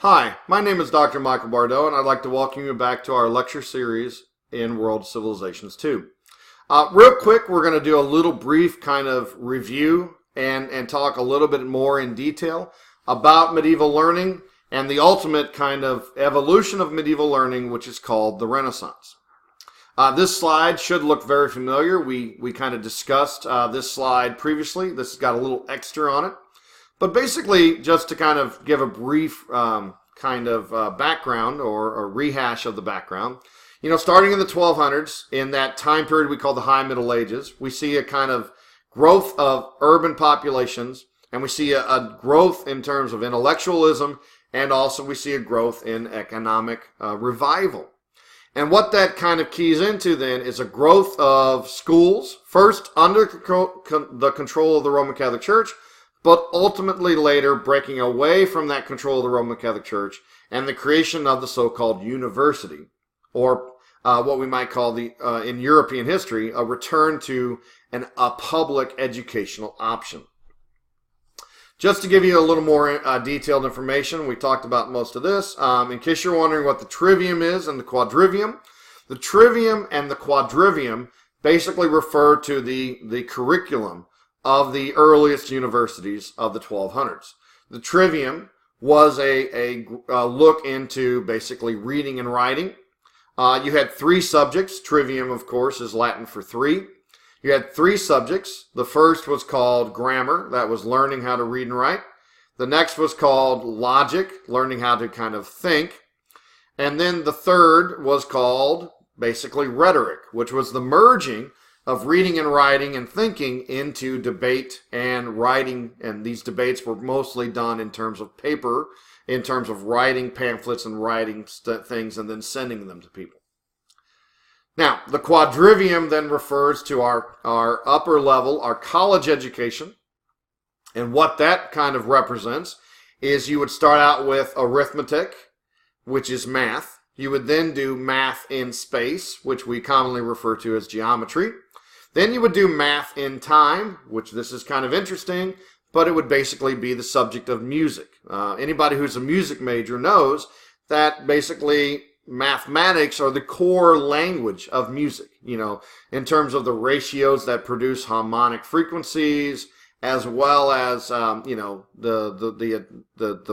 Hi, my name is Dr. Michael Bardot, and I'd like to welcome you back to our lecture series in World Civilizations 2. Real quick, we're going to do a little brief kind of review and talk a little bit more in detail about medieval learning and the ultimate kind of evolution of medieval learning, which is called the Renaissance. This slide should look very familiar. We kind of discussed this slide previously. This has got a little extra on it. But basically, just to kind of give a brief background or a rehash of the background, starting in the 1200s, in that time period we call the High Middle Ages, we see a kind of growth of urban populations, and we see a growth in terms of intellectualism, and also we see a growth in economic revival. And what that kind of keys into then is a growth of schools, first under the control of the Roman Catholic Church, but ultimately later breaking away from that control of the Roman Catholic Church and the creation of the so-called university, or what we might call in European history, a return to a public educational option. Just to give you a little more detailed information, we talked about most of this. In case you're wondering what the trivium is and the quadrivium and the quadrivium basically refer to the curriculum of the earliest universities of the 1200s. The trivium was a look into basically reading and writing. You had three subjects. Trivium, of course, is Latin for three. You had three subjects. The first was called grammar. That was learning how to read and write. The next was called logic, learning how to kind of think. And then the third was called basically rhetoric, which was the merging of reading and writing and thinking into debate and writing, and these debates were mostly done in terms of paper, in terms of writing pamphlets and writing things and then sending them to people. Now, the quadrivium then refers to our upper level, our college education, and what that kind of represents is you would start out with arithmetic, which is math. You would then do math in space, which we commonly refer to as geometry. Then you would do math in time, which this is kind of interesting, but it would basically be the subject of music. Anybody who's a music major knows that basically mathematics are the core language of music, in terms of the ratios that produce harmonic frequencies, as well as, the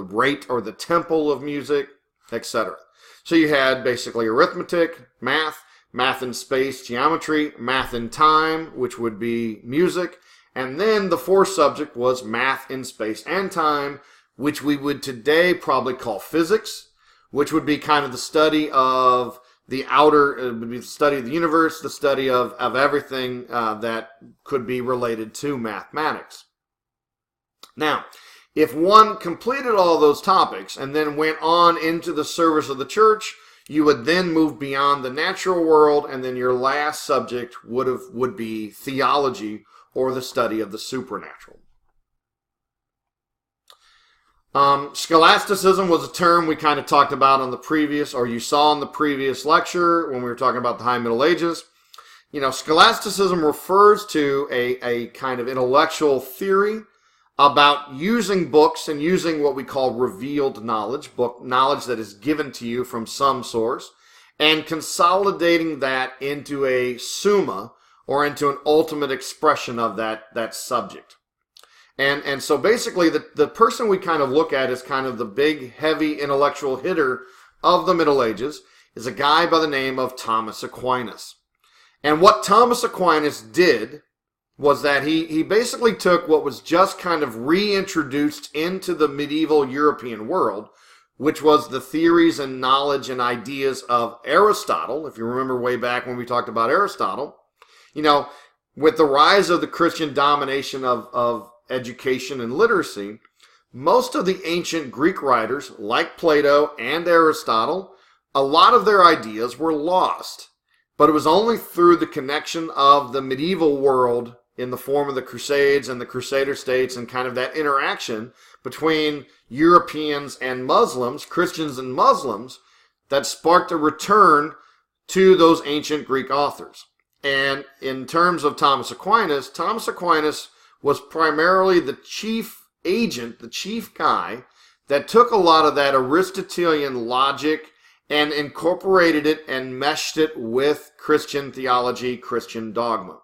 rate or the tempo of music, etc. So you had basically arithmetic, math in space, geometry, math in time, which would be music, and then the fourth subject was math in space and time, which we would today probably call physics, which would be kind of the study of the the study of the universe, the study of everything that could be related to mathematics. Now, if one completed all those topics and then went on into the service of the church, you would then move beyond the natural world, and then your last subject would be theology, or the study of the supernatural. Scholasticism was a term we kind of talked about on the previous, or you saw in the previous lecture when we were talking about the High Middle Ages. Scholasticism refers to a kind of intellectual theory about using books and using what we call revealed knowledge, knowledge that is given to you from some source, and consolidating that into a summa, or into an ultimate expression of that subject. And so basically the person we kind of look at as kind of the big, heavy intellectual hitter of the Middle Ages is a guy by the name of Thomas Aquinas. And what Thomas Aquinas did was that he basically took what was just kind of reintroduced into the medieval European world, which was the theories and knowledge and ideas of Aristotle. If you remember way back when we talked about Aristotle, with the rise of the Christian domination of education and literacy, most of the ancient Greek writers, like Plato and Aristotle, a lot of their ideas were lost. But it was only through the connection of the medieval world in the form of the Crusades and the Crusader states, and kind of that interaction between Europeans and Muslims, Christians and Muslims, that sparked a return to those ancient Greek authors. And in terms of Thomas Aquinas was primarily the chief agent, the chief guy that took a lot of that Aristotelian logic and incorporated it and meshed it with Christian theology, Christian dogma.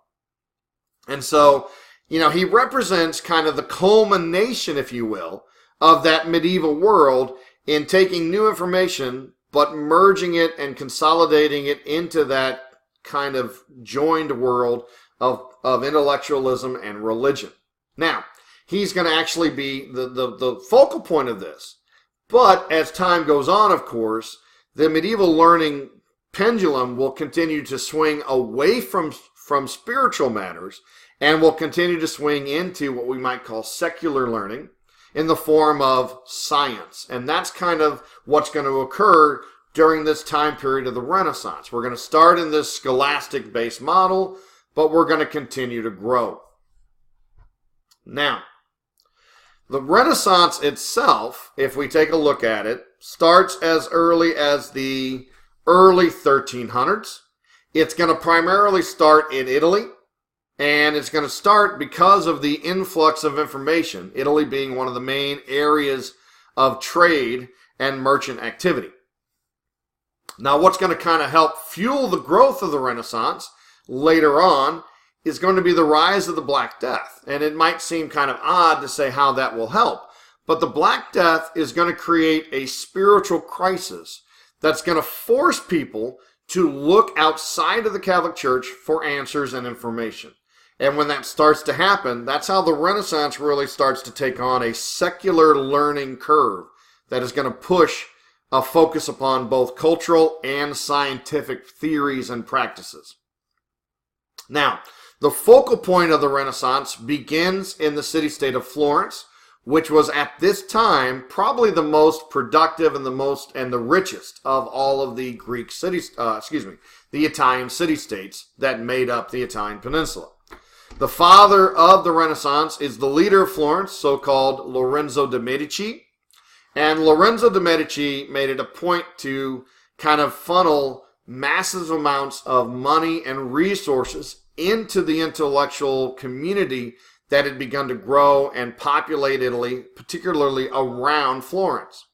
And so, he represents kind of the culmination, if you will, of that medieval world in taking new information, but merging it and consolidating it into that kind of joined world of intellectualism and religion. Now, he's going to actually be the focal point of this. But as time goes on, of course, the medieval learning pendulum will continue to swing away from spiritual matters and will continue to swing into what we might call secular learning in the form of science. And that's kind of what's going to occur during this time period of the Renaissance. We're going to start in this scholastic-based model, but we're going to continue to grow. Now, the Renaissance itself, if we take a look at it, starts as early as the early 1300s. It's going to primarily start in Italy, and it's going to start because of the influx of information, Italy being one of the main areas of trade and merchant activity. Now, what's going to kind of help fuel the growth of the Renaissance later on is going to be the rise of the Black Death. And it might seem kind of odd to say how that will help, but the Black Death is going to create a spiritual crisis that's going to force people to look outside of the Catholic Church for answers and information. And when that starts to happen, that's how the Renaissance really starts to take on a secular learning curve that is going to push a focus upon both cultural and scientific theories and practices. Now, the focal point of the Renaissance begins in the city-state of Florence, which was at this time probably the most productive and the richest of all of the Greek cities, the Italian city-states that made up the Italian peninsula. The father of the Renaissance is the leader of Florence, so-called Lorenzo de' Medici. And Lorenzo de' Medici made it a point to kind of funnel massive amounts of money and resources into the intellectual community that had begun to grow and populate Italy, particularly around Florence.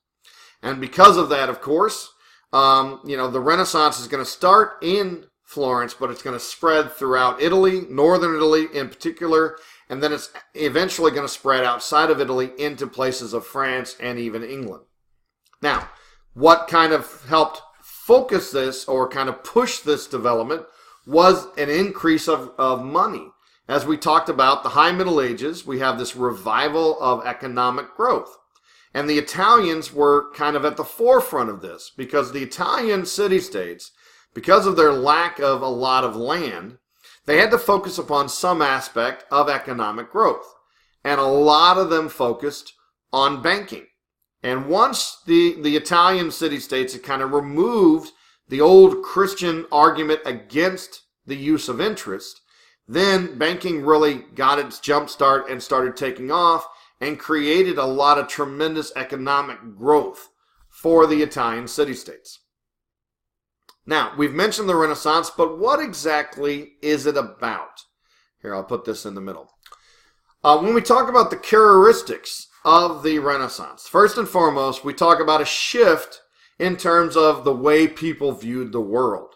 And because of that, of course, the Renaissance is going to start in Florence, but it's going to spread throughout Italy, northern Italy in particular, and then it's eventually going to spread outside of Italy into places of France and even England. Now, what kind of helped focus this or kind of push this development was an increase of money. As we talked about, the High Middle Ages, we have this revival of economic growth. And the Italians were kind of at the forefront of this because the Italian city-states, because of their lack of a lot of land, they had to focus upon some aspect of economic growth. And a lot of them focused on banking. And once the Italian city-states had kind of removed the old Christian argument against the use of interest, then banking really got its jump start and started taking off and created a lot of tremendous economic growth for the Italian city-states. Now, we've mentioned the Renaissance, but what exactly is it about? Here, I'll put this in the middle. When we talk about the characteristics of the Renaissance, first and foremost, we talk about a shift in terms of the way people viewed the world.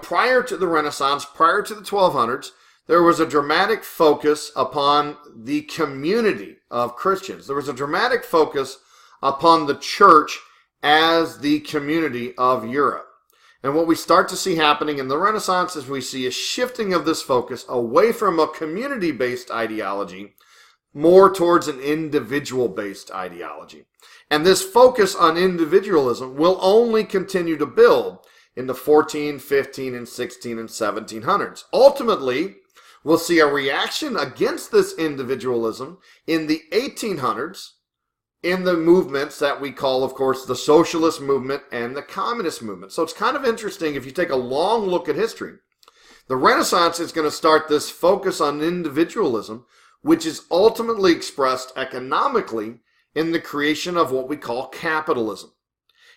Prior to the Renaissance, prior to the 1200s, there was a dramatic focus upon the community of Christians. There was a dramatic focus upon the church as the community of Europe. And what we start to see happening in the Renaissance is we see a shifting of this focus away from a community-based ideology more towards an individual-based ideology. And this focus on individualism will only continue to build in the 14, 15, and 16, and 1700s. Ultimately, we'll see a reaction against this individualism in the 1800s in the movements that we call, of course, the socialist movement and the communist movement. So it's kind of interesting if you take a long look at history. The Renaissance is going to start this focus on individualism, which is ultimately expressed economically in the creation of what we call capitalism.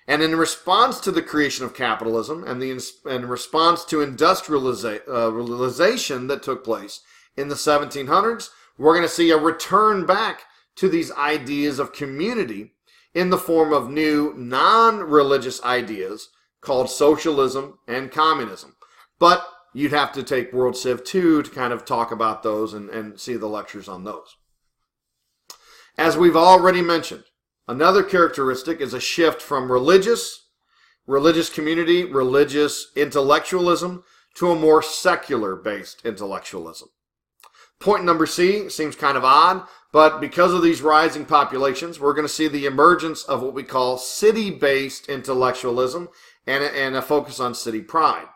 And in response to the creation of capitalism and in response to industrialization that took place in the 1700s, we're going to see a return back to these ideas of community in the form of new non-religious ideas called socialism and communism. But you'd have to take World Civ 2 to kind of talk about those and see the lectures on those. As we've already mentioned, another characteristic is a shift from religious community, religious intellectualism, to a more secular-based intellectualism. Point number C seems kind of odd, but because of these rising populations, we're going to see the emergence of what we call city-based intellectualism and a focus on city pride.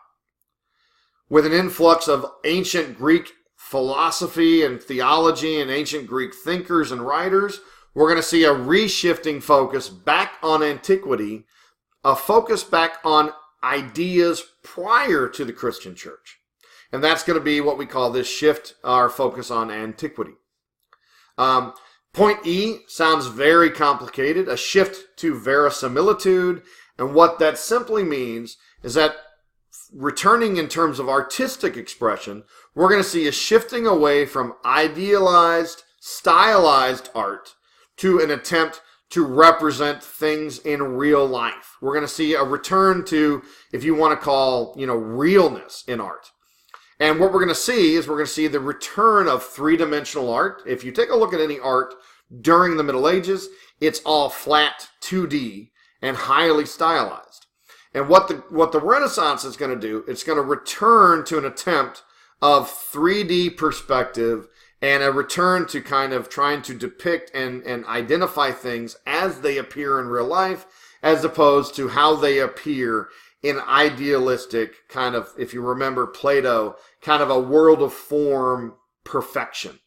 With an influx of ancient Greek philosophy and theology and ancient Greek thinkers and writers, we're going to see a reshifting focus back on antiquity, a focus back on ideas prior to the Christian church. And that's going to be what we call this shift, our focus on antiquity. Point E sounds very complicated, a shift to verisimilitude. And what that simply means is that returning in terms of artistic expression, we're going to see a shifting away from idealized, stylized art to an attempt to represent things in real life. We're going to see a return to, if you want to call, realness in art. And what we're going to see is we're going to see the return of three-dimensional art. If you take a look at any art during the Middle Ages, it's all flat 2D and highly stylized. And what the Renaissance is going to do, it's going to return to an attempt of 3D perspective and a return to kind of trying to depict and identify things as they appear in real life, as opposed to how they appear in idealistic kind of, if you remember Plato, kind of a world of form perfection.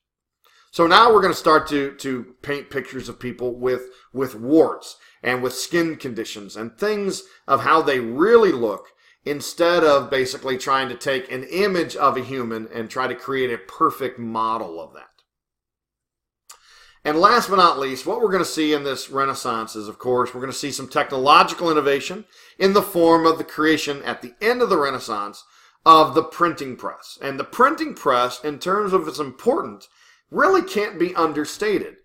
So now we're going to start to paint pictures of people with warts and with skin conditions and things of how they really look, instead of basically trying to take an image of a human and try to create a perfect model of that. And last but not least, what we're going to see in this Renaissance is, of course, we're going to see some technological innovation in the form of the creation at the end of the Renaissance of the printing press. And the printing press, in terms of its importance, really can't be understated.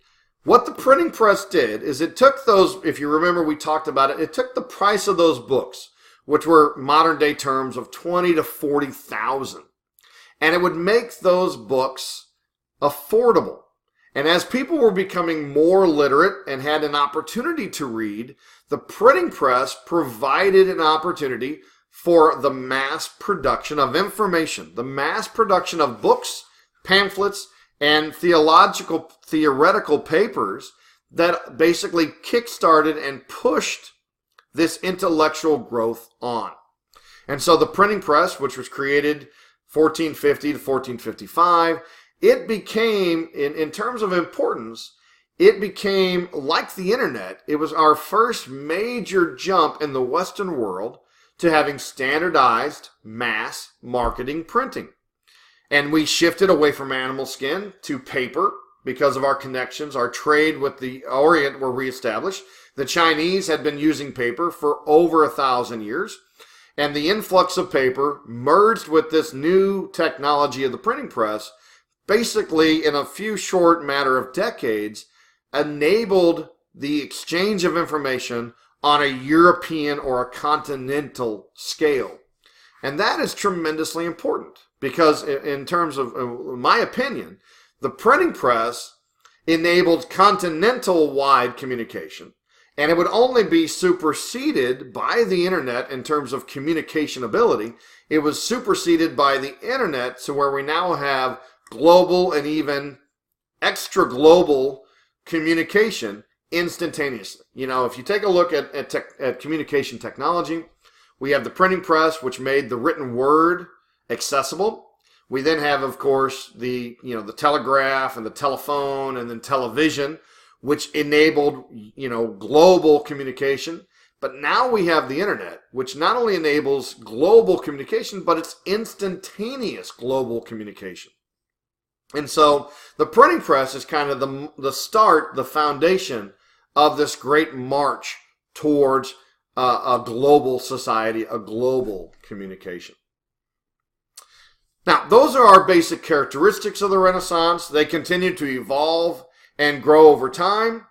What the printing press did is it took those, if you remember we talked about it, it took the price of those books, which were modern day terms of 20 to 40,000. And it would make those books affordable. And as people were becoming more literate and had an opportunity to read, the printing press provided an opportunity for the mass production of information, the mass production of books, pamphlets, and theoretical papers that basically kickstarted and pushed this intellectual growth on. And so the printing press, which was created 1450 to 1455, it became, in terms of importance, it became like the internet. It was our first major jump in the Western world to having standardized mass marketing printing. And we shifted away from animal skin to paper because of our connections. Our trade with the Orient were reestablished. The Chinese had been using paper for over 1,000 years. And the influx of paper merged with this new technology of the printing press, basically in a few short matter of decades, enabled the exchange of information on a European or a continental scale. And that is tremendously important because in terms of, my opinion, the printing press enabled continental-wide communication. And it would only be superseded by the internet in terms of communication ability. It was superseded by the internet to where we now have global and even extra global communication instantaneously. You know, if you take a look at communication technology, we have the printing press, which made the written word accessible. We then have, of course, the telegraph and the telephone and then television, which enabled, global communication. But now we have the internet, which not only enables global communication, but it's instantaneous global communication. And so the printing press is kind of the start, the foundation of this great march towards a global society, a global communication. Now, those are our basic characteristics of the Renaissance. They continue to evolve and grow over time.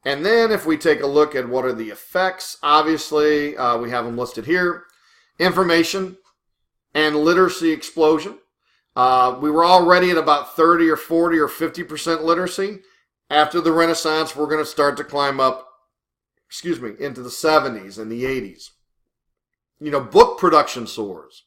And then if we take a look at what are the effects, obviously we have them listed here. Information and literacy explosion. We were already at about 30 or 40 or 50% literacy. After the Renaissance, we're going to start to climb up, into the 70s and the 80s. Book production soars.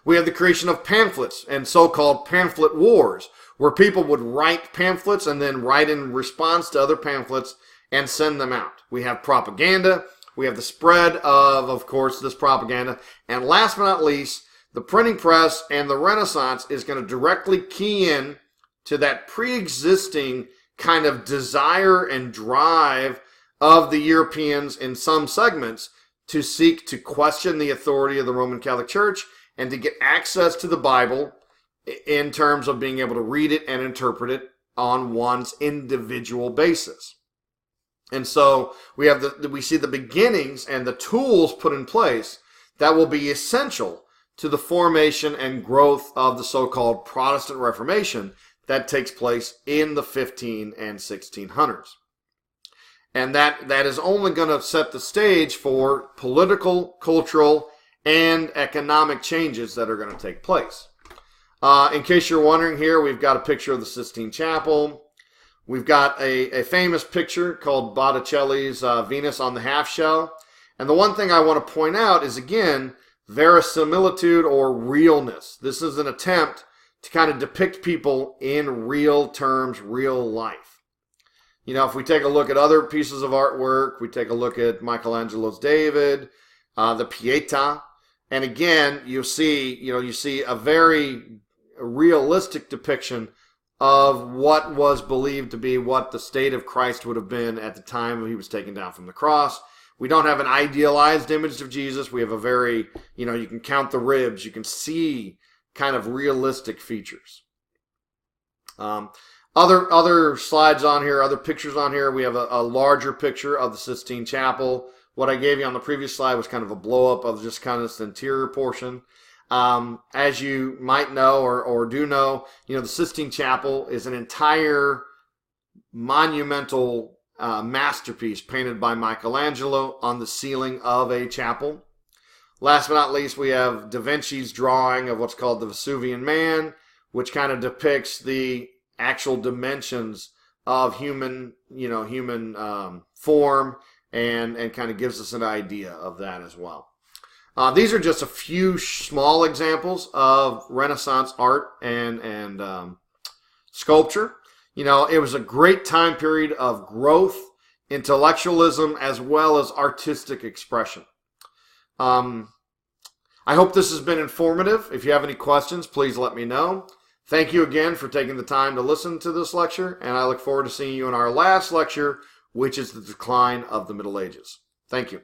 We have the creation of pamphlets and so-called pamphlet wars, where people would write pamphlets and then write in response to other pamphlets and send them out. We have propaganda. We have the spread of course, this propaganda. And last but not least, the printing press and the Renaissance is going to directly key in to that pre-existing kind of desire and drive of the Europeans in some segments to seek to question the authority of the Roman Catholic Church and to get access to the Bible in terms of being able to read it and interpret it on one's individual basis. And so we see the beginnings and the tools put in place that will be essential to the formation and growth of the so-called Protestant Reformation that takes place in the 15 and 1600s. And that is only going to set the stage for political, cultural, and economic changes that are going to take place. In case you're wondering here, we've got a picture of the Sistine Chapel. We've got a famous picture called Botticelli's Venus on the Half Shell. And the one thing I want to point out is, again, verisimilitude or realness. This is an attempt to kind of depict people in real terms, real life. If we take a look at other pieces of artwork, we take a look at Michelangelo's David, the Pietà, and again, you see a very realistic depiction of what was believed to be what the state of Christ would have been at the time he was taken down from the cross. We don't have an idealized image of Jesus. We have a very, you can count the ribs. You can see kind of realistic features. Other slides on here, other pictures on here. We have a larger picture of the Sistine Chapel. What I gave you on the previous slide was kind of a blow-up of just kind of this interior portion. As you might know or do know, the Sistine Chapel is an entire monumental masterpiece painted by Michelangelo on the ceiling of a chapel. Last but not least, we have Da Vinci's drawing of what's called the Vesuvian Man, which kind of depicts the actual dimensions of human form and kind of gives us an idea of that as well. These are just a few small examples of Renaissance art and sculpture. It was a great time period of growth, intellectualism, as well as artistic expression. I hope this has been informative. If you have any questions, please let me know. Thank you again for taking the time to listen to this lecture, and I look forward to seeing you in our last lecture, which is the decline of the Middle Ages. Thank you.